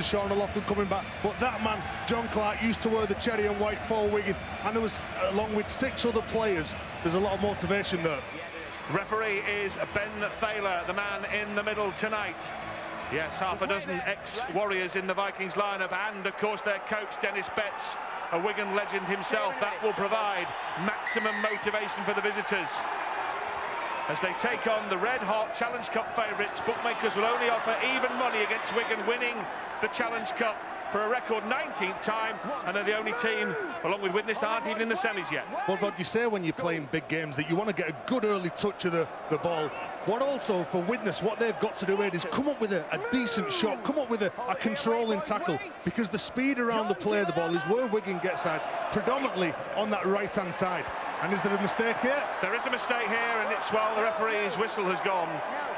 Sean O'Loughlin coming back, but that man, John Clark, used to wear the cherry and white for Wigan, and there was, along with 6 other players, there's a lot of motivation there. Referee is Ben Thaler, the man in the middle tonight. Yes, half a dozen ex-Warriors in the Vikings lineup, and of course their coach Dennis Betts, a Wigan legend himself. That will provide maximum motivation for the visitors as they take on the red-hot Challenge Cup favourites. Bookmakers will only offer even money against Wigan winning the Challenge Cup for a record 19th time, and they're the only team, along with Widnes, that aren't even in the semis yet. Well, Rod, you say when you're playing big games that you want to get a good early touch of the ball. What also, for Widnes, what they've got to do here is come up with a decent shot, come up with a controlling tackle, because the speed around the play of the ball is where Wigan gets at, predominantly on that right-hand side. And is there a mistake here? There is a mistake here, and it's, well, the referee's whistle has gone.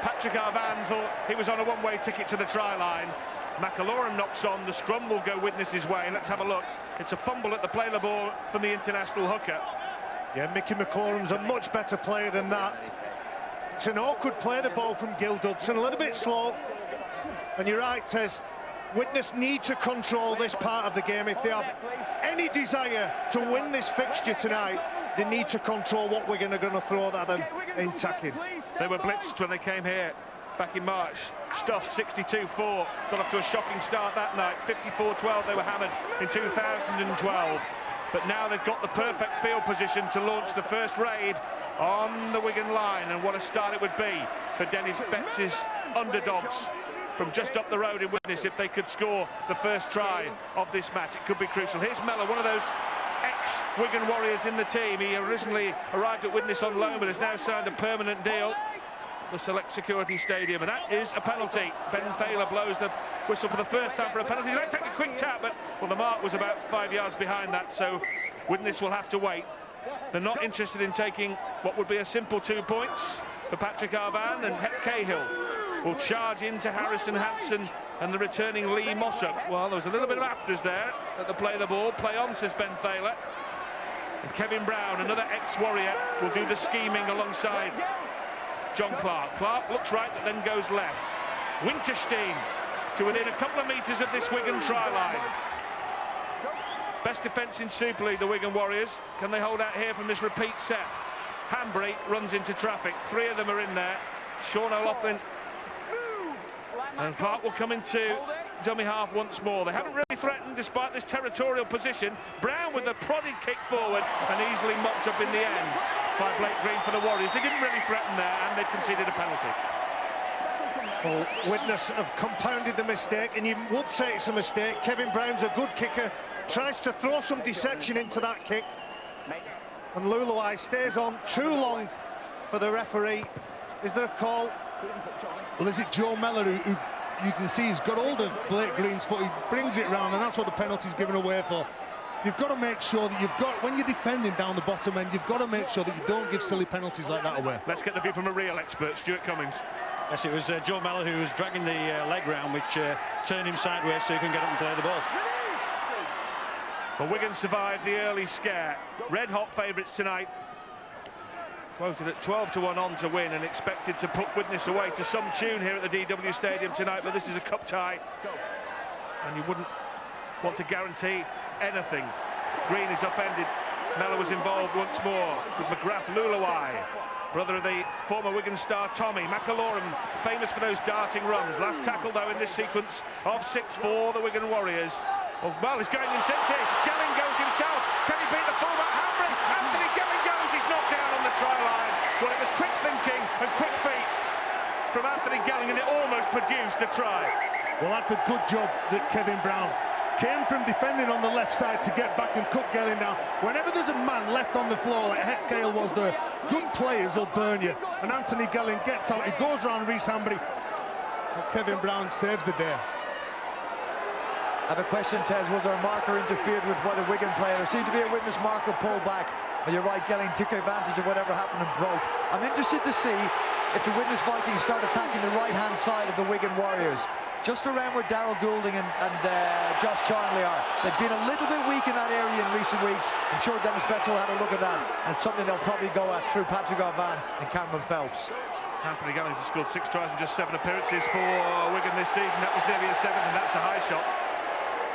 Patrick Arvan thought he was on a one-way ticket to the try line. McAlorum knocks on, the scrum will go Widnes' way. Let's have a look. It's a fumble at the play of the ball from the international hooker. Yeah, Mickey McLaurin's a much better player than that. It's an awkward play, the ball from Gil Dudson, a little bit slow. And you're right, Tez, Widnes need to control this part of the game. If they have any desire to win this fixture tonight, they need to control what we're going to throw at them in tackling. They were blitzed when they came here back in March. Stuffed 62-4. Got off to a shocking start that night. 54-12 they were hammered in 2012. But now they've got the perfect field position to launch the first raid on the Wigan line. And what a start it would be for Dennis Betts' underdogs from just up the road in Widnes. If they could score the first try of this match, it could be crucial. Here's Mellor, one of those ex-Wigan Warriors in the team. He originally arrived at Widnes on loan, but has now signed a permanent deal at the Select Security Stadium, and that is a penalty. Ben Thaler blows the whistle for the first time for a penalty. He's going to take a quick tap, but well, the mark was about 5 yards behind that, so Widnes will have to wait. They're not interested in taking what would be a simple 2 points for Patrick Arvan, and Het Cahill will charge into Harrison Hansen and the returning Lee Mossop. Well, there was a little bit of afters there at the play of the ball. Play on, says Ben Thaler. And Kevin Brown, another ex-Warrior, will do the scheming alongside John Clark. Clark looks right, but then goes left. Winterstein to within a couple of metres of this Wigan try line. Best defence in Super League, the Wigan Warriors. Can they hold out here from this repeat set? Hanbury runs into traffic. 3 of them are in there. Sean O'Loughlin and Clark will come into dummy half once more. They haven't really threatened despite this territorial position. Brown with a prodded kick forward and easily mopped up in the end by Blake Green for the Warriors. They didn't really threaten there, and they conceded a penalty. Well, Widnes have compounded the mistake, and you would say it's a mistake. Kevin Brown's a good kicker, tries to throw some deception into that kick, and Luluai stays on too long for the referee. Is there a call? Well, is it Joe Mellor who you can see he's got hold of Blake Green's foot, he brings it round, and that's what the penalty's given away for. You've got to make sure that you've got, when you're defending down the bottom end, you've got to make sure that you don't give silly penalties like that away. Let's get the view from a real expert, Stuart Cummings. Yes, it was Joe Mellor who was dragging the leg round, which turned him sideways so he can get up and play the ball. Well, Wigan survived the early scare. Red-hot favourites tonight. Quoted at 12-1 on to win, and expected to put Widnes away to some tune here at the DW Stadium tonight, but this is a cup tie, and you wouldn't want to guarantee anything. Green is upended. Mellor was involved once more with McGrath Luluai, brother of the former Wigan star Tommy. McAlorum, famous for those darting runs. Last tackle, though, in this sequence of 6 for the Wigan Warriors. Oh, well, he's going in Cincy. Gelling goes himself. Can he beat the fullback Hanbury? Anthony Gelling goes. He's knocked down on the try line. Well, it was quick thinking and quick feet from Anthony Gelling, and it almost produced a try. Well, that's a good job that Kevin Brown came from defending on the left side to get back and cut Gelling down. Whenever there's a man left on the floor, like Het Cahill was there, good players will burn you. And Anthony Gelling gets out, he goes around Reece Hanbury, and Kevin Brown saves the day. I have a question, Tez. Was our marker interfered with by the Wigan player? There seemed to be a Widnes marker pulled back. And you're right, Gelling took advantage of whatever happened and broke. I'm interested to see if the Widnes Vikings start attacking the right-hand side of the Wigan Warriors, just around where Darrell Goulding and Josh Charnley are. They've been a little bit weak in that area in recent weeks. I'm sure Dennis Betts will have a look at that, and it's something they'll probably go at through Patrick Arvan and Cameron Phelps. Anthony Gallagher has scored 6 tries and just 7 appearances for Wigan this season. That was nearly a 7th, and that's a high shot.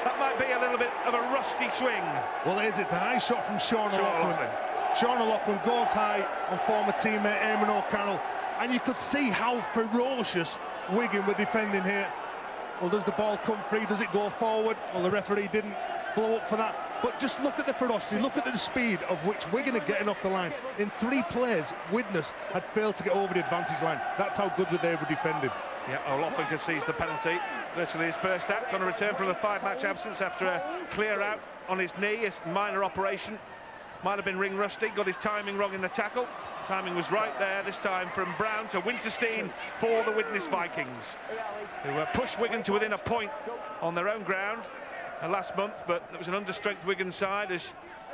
That might be a little bit of a rusty swing. Well, it is. It's a high shot from Sean O'Loughlin. Sean O'Loughlin goes high on former teammate Eamon O'Carroll, and you could see how ferocious Wigan were defending here. Well, does the ball come free? Does it go forward? Well, the referee didn't blow up for that. But just look at the ferocity, look at the speed of which Wigan are getting off the line. In 3 plays, Widnes had failed to get over the advantage line. That's how good they were defending. Yeah, O'Loughlin concedes the penalty. Virtually his first act on a return from a 5-match absence after a clear out on his knee, a minor operation. Might have been ring rusty, got his timing wrong in the tackle. Timing was right there, this time from Brown to Winterstein for the Widnes Vikings, who pushed Wigan to within a point on their own ground last month, but it was an understrength Wigan side as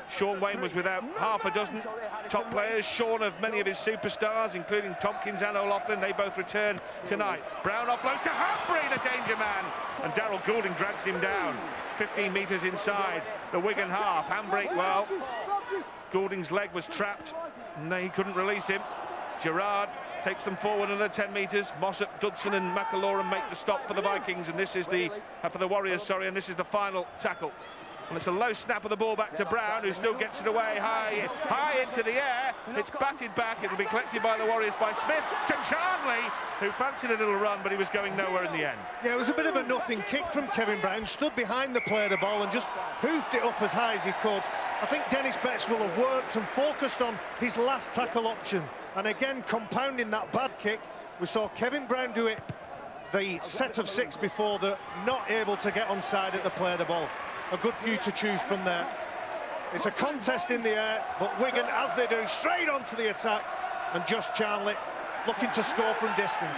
Sean Wayne was without half a dozen top players, shorn of many of his superstars, including Tompkins and O'Loughlin. They both return tonight. Brown offloads to Hambry, the danger man, and Daryl Goulding drags him down 15 metres inside the Wigan half. Hambry, well, Goulding's leg was trapped and he couldn't release him. Gerrard takes them forward another 10 metres. Mossop, Dudson and McAlorum make the stop for the Vikings, and this is the for the Warriors, sorry, and this is the final tackle. And it's a low snap of the ball back to Brown, who still gets it away high into the air. It's batted back. It'll be collected by the Warriors by Smith to Charnley, who fancied a little run, but he was going nowhere in the end. Yeah, it was a bit of a nothing kick from Kevin Brown. Stood behind the play of the ball and just hoofed it up as high as he could. I think Dennis Betts will have worked and focused on his last tackle option. And again, compounding that bad kick, we saw Kevin Brown do it the set of 6 before, that not able to get onside at the play of the ball. A good few to choose from there. It's a contest in the air, but Wigan, as they do, straight onto the attack, and Josh Charnley looking to score from distance.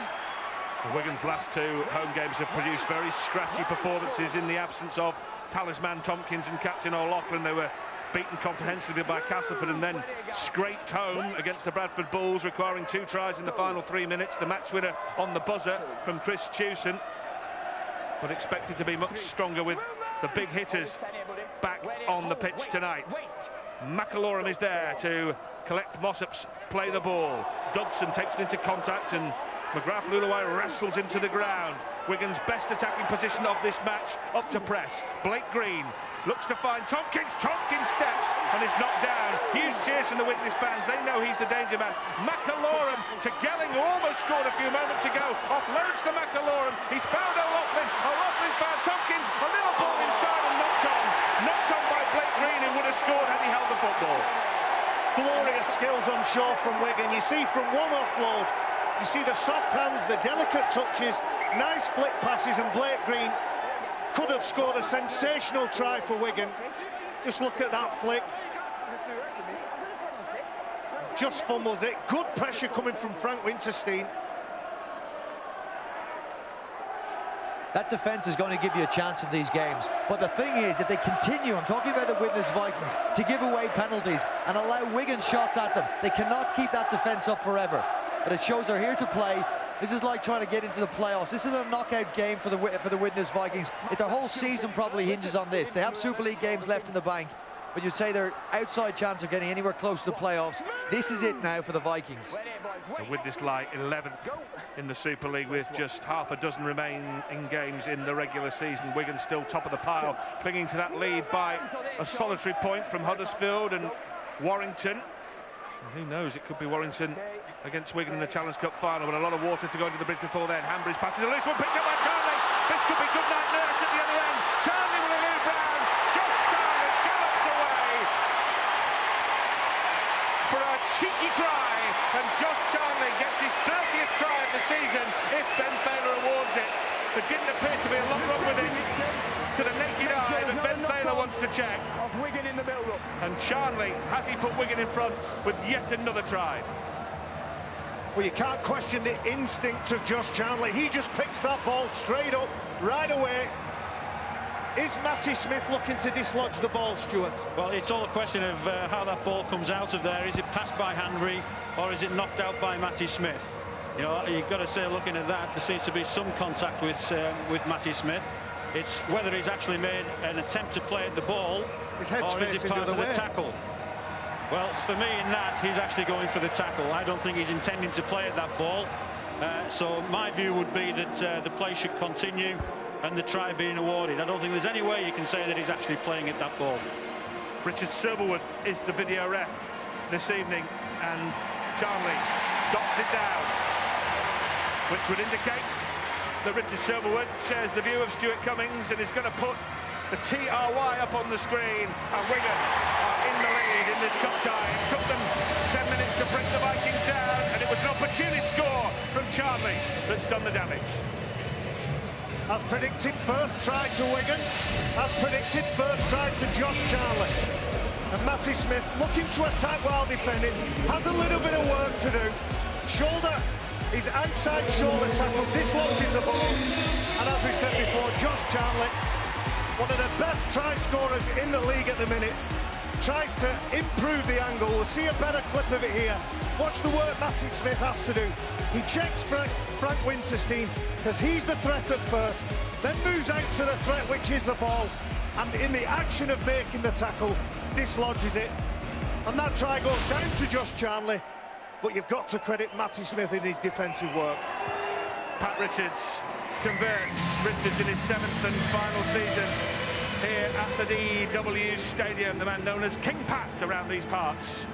Wigan's last 2 home games have produced very scratchy performances in the absence of talisman Tompkins and captain O'Loughlin. They were beaten comprehensively by Castleford and then scraped home against the Bradford Bulls, requiring 2 tries in the final 3 minutes. The match winner on the buzzer from Chris Chewson, but expected to be much stronger with the big hitters back on the pitch tonight. McAlorum is there to collect Mossop's play the ball. Dodson takes it into contact and McGrath Luluwai wrestles him to the ground. Wigan's best attacking position of this match, up to press. Blake Green looks to find Tompkins. Tompkins steps and is knocked down. Huge cheers from the Widnes fans. They know he's the danger man. McAlorum to Gelling, who almost scored a few moments ago. Offloads to McAlorum. He's found O'Loughlin. O'Loughlin's found Tompkins. A little ball inside and knocked on. Knocked on by Blake Green, who would have scored had he held the football. Glorious skills on show from Wigan. You see from one offload, you see the soft hands, the delicate touches, nice flick passes, and Blake Green could have scored a sensational try for Wigan. Just look at that flick. Just fumbles it. Good pressure coming from Frank Winterstein. That defence is going to give you a chance in these games. But the thing is, if they continue, I'm talking about the Widnes Vikings, to give away penalties and allow Wigan shots at them, they cannot keep that defence up forever. But it shows they're here to play. This is like trying to get into the playoffs. This is a knockout game for the Widnes Vikings. Their whole season probably hinges on this. They have Super League games left in the bank, but you'd say their outside chance of getting anywhere close to the playoffs. This is it now for the Vikings. The Widnes lie 11th in the Super League with just half a dozen remaining games in the regular season. Wigan still top of the pile, clinging to that lead by a solitary point from Huddersfield and Warrington. And who knows, it could be Warrington against Wigan in the Challenge Cup final, but a lot of water to go into the bridge before then. Hambry's passes a loose one, picked up by Charnley. This could be good night nurse at the other end. Charnley with a new Brown. Josh Charnley gallops away for a cheeky try, and Josh Charnley gets his 30th try of the season if Ben Thaler awards it. There didn't appear to be a lot wrong with it to the naked eye, but Ben Thaler wants to check. And Charnley, has he put Wigan in front with yet another try? Well, you can't question the instinct of Josh Charnley. He just picks that ball straight up, right away. Is Matty Smith looking to dislodge the ball, Stuart? Well, it's all a question of how that ball comes out of there. Is it passed by Hambry or is it knocked out by Matty Smith? You know, you've got to say, looking at that, there seems to be some contact with Matty Smith. It's whether he's actually made an attempt to play at the ball, his head's or is it facing part the of other the way. tackle. Well, for me in that, he's actually going for the tackle. I don't think he's intending to play at that ball. So my view would be that the play should continue and the try being awarded. I don't think there's any way you can say that he's actually playing at that ball. Richard Silverwood is the video ref this evening, and Charnley dots it down, which would indicate that Richard Silverwood shares the view of Stuart Cummings and is going to put the TRY up on the screen. And Wigan are in the lead in this cup tie. It took them 10 minutes to bring the Vikings down, and it was an opportunity score from Charnley that's done the damage. As predicted, first try to Wigan. As predicted, first try to Josh Charnley. And Matty Smith, looking to attack while defending, has a little bit of work to do. Shoulder, his outside shoulder tackle dislodges the ball. And as we said before, Josh Charnley, one of the best try scorers in the league at the minute, tries to improve the angle. We'll see a better clip of it here. Watch the work Matty Smith has to do. He checks Frank Winterstein because he's the threat at first, then moves out to the threat, which is the ball, and in the action of making the tackle, dislodges it. And that try goes down to Josh Charnley, but you've got to credit Matty Smith in his defensive work. Pat Richards converts. Richards in his 7th and final season here at the DW Stadium, the man known as King Pat around these parts.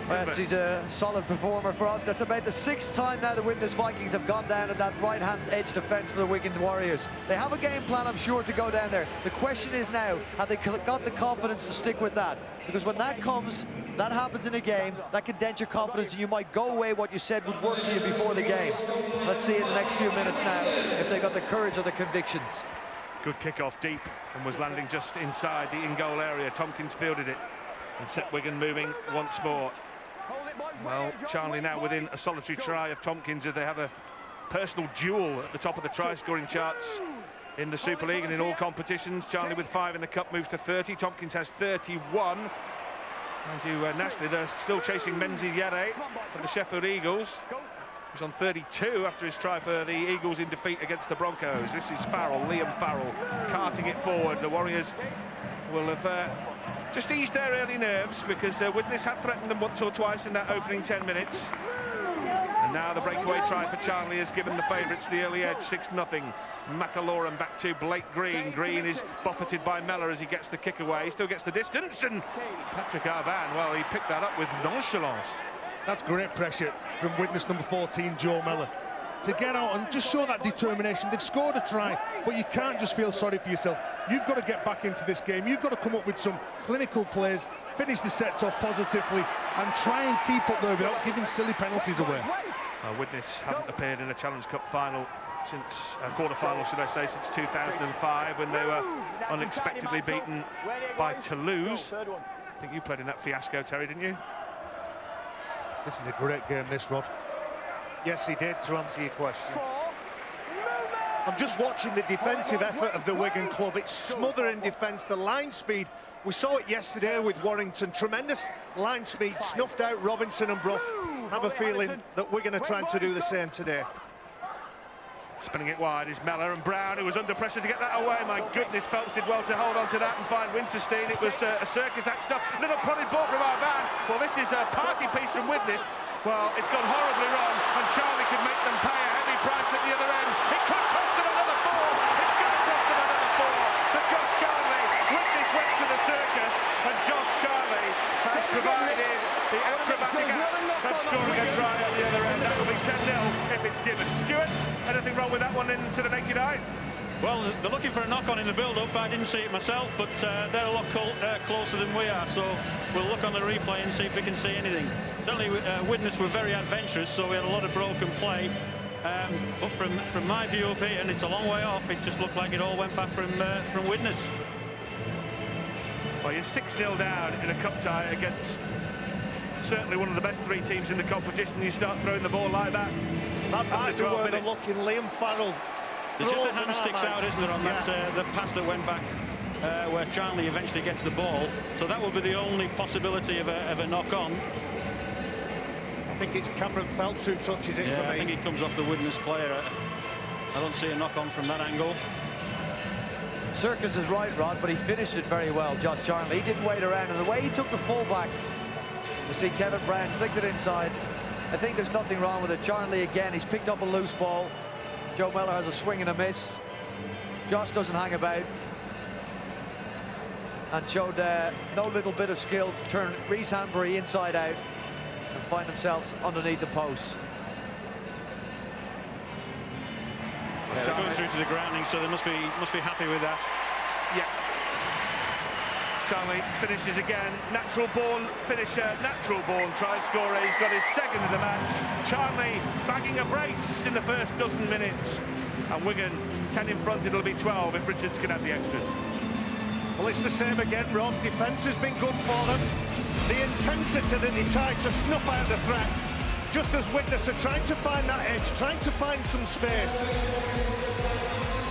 Yes, he's a solid performer for us. That's about the 6th time now the Widnes Vikings have gone down at that right-hand edge defence for the Wigan Warriors. They have a game plan, I'm sure, to go down there. The question is now, have they got the confidence to stick with that? Because when that comes, that happens in a game, that can dent your confidence, and you might go away what you said would work for you before the game. Let's see in the next few minutes now if they got the courage or the convictions. Good kick-off deep and was landing just inside the in-goal area. Tompkins fielded it and set Wigan moving once more. Well, Charnley now within a solitary try of Tompkins, as they have a personal duel at the top of the try-scoring charts in the Super League and in all competitions. Charnley with 5 in the Cup moves to 30. Tompkins has 31. Mind you, nationally, they're still chasing Menzi Yere from the Sheffield Eagles. He's on 32 after his try for the Eagles in defeat against the Broncos. This is Farrell, Liam Farrell, carting it forward. The Warriors will have just eased their early nerves, because Widnes had threatened them once or twice in that opening 10 minutes. And now the breakaway try for Charnley has given the favourites the early edge, 6-0. McAloran back to Blake Green. Green is buffeted by Mellor as he gets the kick away. He still gets the distance, and Patrick Arvan, well, he picked that up with nonchalance. That's great pressure from Widnes number 14, Joe Mellor, to get out and just show that determination. They've scored a try, but you can't just feel sorry for yourself. You've got to get back into this game. You've got to come up with some clinical plays, finish the sets off positively, and try and keep up there without giving silly penalties away. Widnes haven't appeared in a Challenge Cup final since, quarter-final, should I say, since 2005, when they were unexpectedly beaten by Toulouse. I think you played in that fiasco, Terry, didn't you? This is a great game, this, Rod. Yes, he did, to answer your question. I'm just watching the defensive effort of the Wigan club. It's smothering defence, the line speed. We saw it yesterday with Warrington. Tremendous line speed, snuffed out Robinson and Brough. I have a feeling that Wigan are trying to do the same today. Spinning it wide is Mellor, and Brown, who was under pressure to get that away. My goodness, Phelps did well to hold on to that and find Winterstein. It was a circus act stuff. Little prodded ball from Arvan. Well, this is a party piece from Widnes. Well, it's gone horribly wrong, and Charnley could make them pay a heavy price at the other end. It could cost them another 4. It's going to cost them another 4. For Josh Charnley, Widnes went to the circus, and Josh Charnley has provided the acrobatic act of scoring a try at the other end. That will be 10-0 if it's given. Stuart, anything wrong with that one into the naked eye? Well, they're looking for a knock-on in the build-up. I didn't see it myself, but they're a lot closer than we are, so we'll look on the replay and see if we can see anything. Certainly, Widnes were very adventurous, so we had a lot of broken play. But from my view up here, and it's a long way off, it just looked like it all went back from Widnes. Well, you're 6-0 down in a cup tie against certainly one of the best 3 teams in the competition. You start throwing the ball like that. That might be where they're looking. Liam Farrell. There's just a hand sticks out, isn't there, on that the pass that went back, where Charnley eventually gets the ball. So that will be the only possibility of a knock-on. I think it's Cameron Phelps who touches it for me. I think it comes off the Widnes player. I don't see a knock-on from that angle. Circus is right, Rod, but he finished it very well, Josh Charnley. He didn't wait around, and the way he took the fullback We see Kevin Brown flicked it inside. I think there's nothing wrong with it. Charnley again, he's picked up a loose ball. Joe Miller has a swing and a miss. Josh doesn't hang about. And showed no little bit of skill to turn Rhys Hanbury inside out and find themselves underneath the post. They're going through to the grounding, so they must be happy with that. Yeah. Charnley finishes again. Natural born finisher, natural born try scorer. He's got his second of the match. Charnley bagging a brace in the first dozen minutes. And Wigan 10 in front, it'll be 12 if Richards can have the extras. Well, it's the same again, Rob. Defence has been good for them. The intensity that they tried to snuff out the threat, just as Widnes are trying to find that edge, trying to find some space.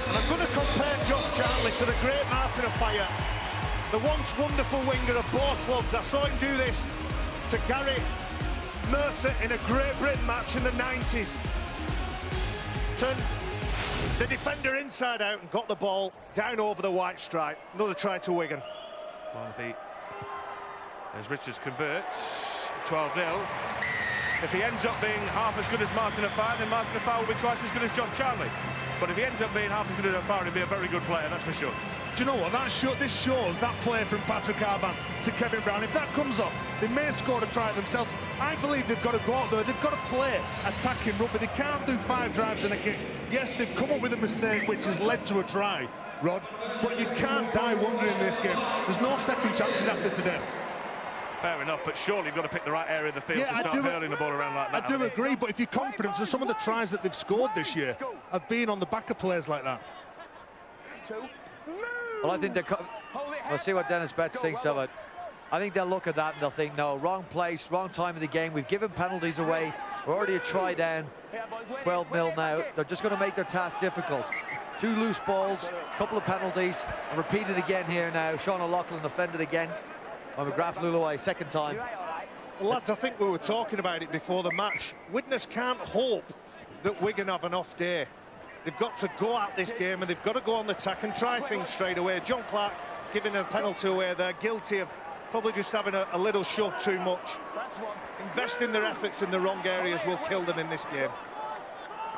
And I'm going to compare Josh Charnley to the great Martin Offiah, the once wonderful winger of both clubs. I saw him do this to Gary Mercer in a Great Britain match in the 90s. Turned the defender inside out and got the ball down over the white stripe. Another try to Wigan. As Richards converts, 12-0. If he ends up being half as good as Martin Offiah, then Martin Offiah will be twice as good as Josh Charnley. But if he ends up being half as good as Offiah, he'll be a very good player, that's for sure. Do you know what? This shows that play from Patrick Arban to Kevin Brown. If that comes off, they may score a try themselves. I believe they've got to go out there. They've got to play attacking rugby. They can't do 5 drives and a kick. Yes, they've come up with a mistake which has led to a try, Rod, but you can't die wondering in this game. There's no second chances after today. Fair enough, but surely you've got to pick the right area of the field to start hurling the ball around like that. I do agree, but if you're confident, so some of the tries that they've scored this year have been on the back of players like that. Well, I think we'll see what Dennis Betts thinks of it. I think they'll look at that and they'll think, no, wrong place, wrong time of the game. We've given penalties away. We're already a try down, 12-0 now. They're just going to make their task difficult. 2 loose balls, a couple of penalties, and repeat it again here now. Sean O'Loughlin offended against by McGrath Luluai, second time. Well, lads, I think we were talking about it before the match. Widnes can't hope that Wigan have an off day. They've got to go at this game and they've got to go on the attack and try things straight away. John Clark giving a penalty away. They're guilty of probably just having a little shove too much. Investing their efforts in the wrong areas will kill them in this game.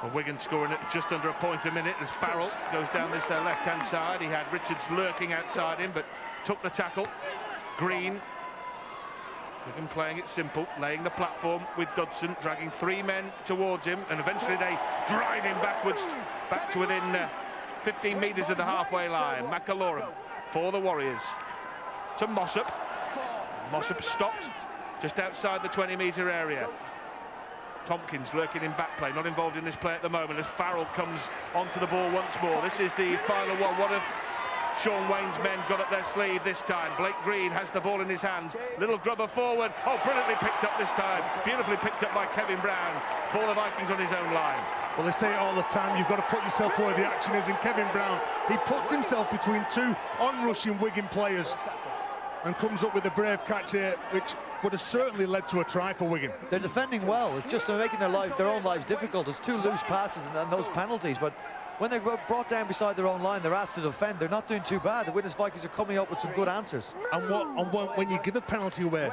Well, Wigan scoring at just under a point a minute as Farrell goes down this left-hand side. He had Richards lurking outside him, but took the tackle. Green. Wigan playing it simple, laying the platform with Dodson, dragging 3 men towards him, and eventually they drive him backwards, back to within 15 metres of the halfway line. McAlorum for the Warriors. To Mossop. Mossop stopped just outside the 20-metre area. Tompkins lurking in back play, not involved in this play at the moment, as Farrell comes onto the ball once more. This is the final one. What have Sean Wayne's men got up their sleeve this time? Blake Green has the ball in his hands. Little grubber forward. Oh, brilliantly picked up this time. Beautifully picked up by Kevin Brown for the Vikings on his own line. Well, they say it all the time, you've got to put yourself where the action is, and Kevin Brown, he puts himself between 2 on-rushing Wigan players and comes up with a brave catch here, which would have certainly led to a try for Wigan. They're defending well. It's just they're making their own lives difficult. There's 2 loose passes and those penalties, but when they're brought down beside their own line, they're asked to defend. They're not doing too bad. The Widnes Vikings are coming up with some good answers. And when you give a penalty away,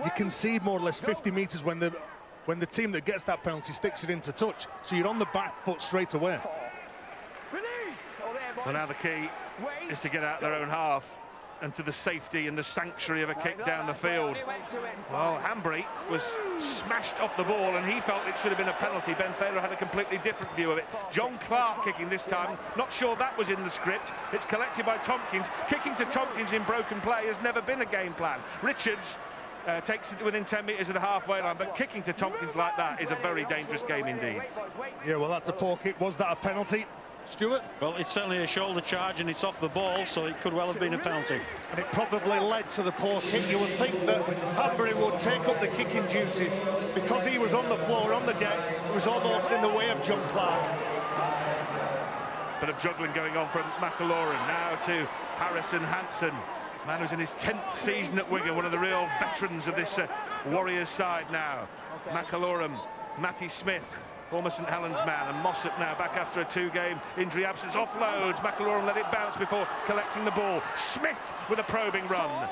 you concede more or less 50 metres when the team that gets that penalty sticks it into touch. So you're on the back foot straight away. Well, now the key is to get out their own half and to the safety and the sanctuary of a kick down the field. Well, Hanbury was smashed off the ball and he felt it should have been a penalty. Ben Thaler had a completely different view of it. John Clark kicking this time. Not sure that was in the script. It's collected by Tompkins. Kicking to Tompkins in broken play has never been a game plan. Richards takes it to within 10 metres of the halfway line, but kicking to Tompkins like that is a very dangerous game indeed. Yeah, well, that's a poor kick. Was that a penalty, Stuart? Well, it's certainly a shoulder charge and it's off the ball, so it could well have been a penalty. And it probably led to the poor kick. You would think that Hanbury would take up the kicking duties. Because he was on the floor, on the deck, it was almost in the way of John Clark. Bit of juggling going on from McAlorum. Now to Harrison Hansen. Man who's in his 10th season at Wigan, one of the real veterans of this Warriors side now. McAlorum, Matty Smith, former St Helens man, and Mossop now back after a 2-game injury absence. Offloads, McAlorum let it bounce before collecting the ball. Smith with a probing run.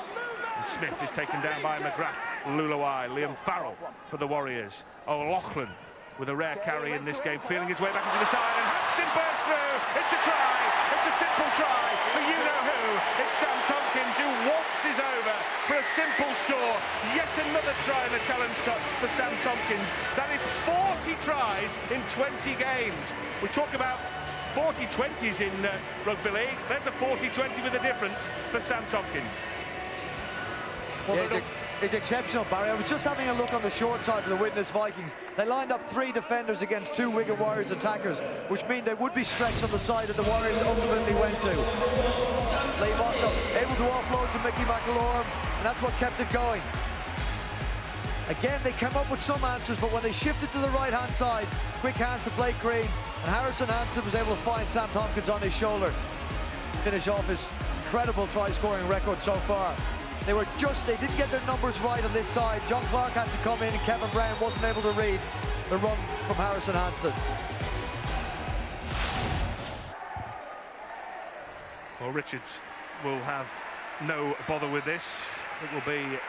And Smith is taken down by McGrath, Lulawai, Liam Farrell for the Warriors. O'Loughlin with a rare carry in this game, feeling his way back into the side, and Hansen bursts through. It's a try. It's a simple try for you-know-who. It's Sam Tompkins who waltzes over for a simple score. Yet another try in the Challenge Cup for Sam Tompkins. That is 40 tries in 20 games. We talk about 40-20s in rugby league. There's a 40-20 with a difference for Sam Tompkins. Well, yeah, it's exceptional, Barry. I was just having a look on the short side for the Widnes Vikings. They lined up 3 defenders against 2 Wigan Warriors attackers, which mean they would be stretched on the side that the Warriors ultimately went to. Lee Mossop able to offload to Mickey McAlorum, and that's what kept it going. Again, they came up with some answers, but when they shifted to the right-hand side, quick hands to Blake Green, and Harrison Hansen was able to find Sam Tompkins on his shoulder. Finish off his incredible try-scoring record so far. They didn't get their numbers right on this side. John Clark had to come in, and Kevin Brown wasn't able to read the run from Harrison Hansen. Well, Richards will have no bother with this. It will be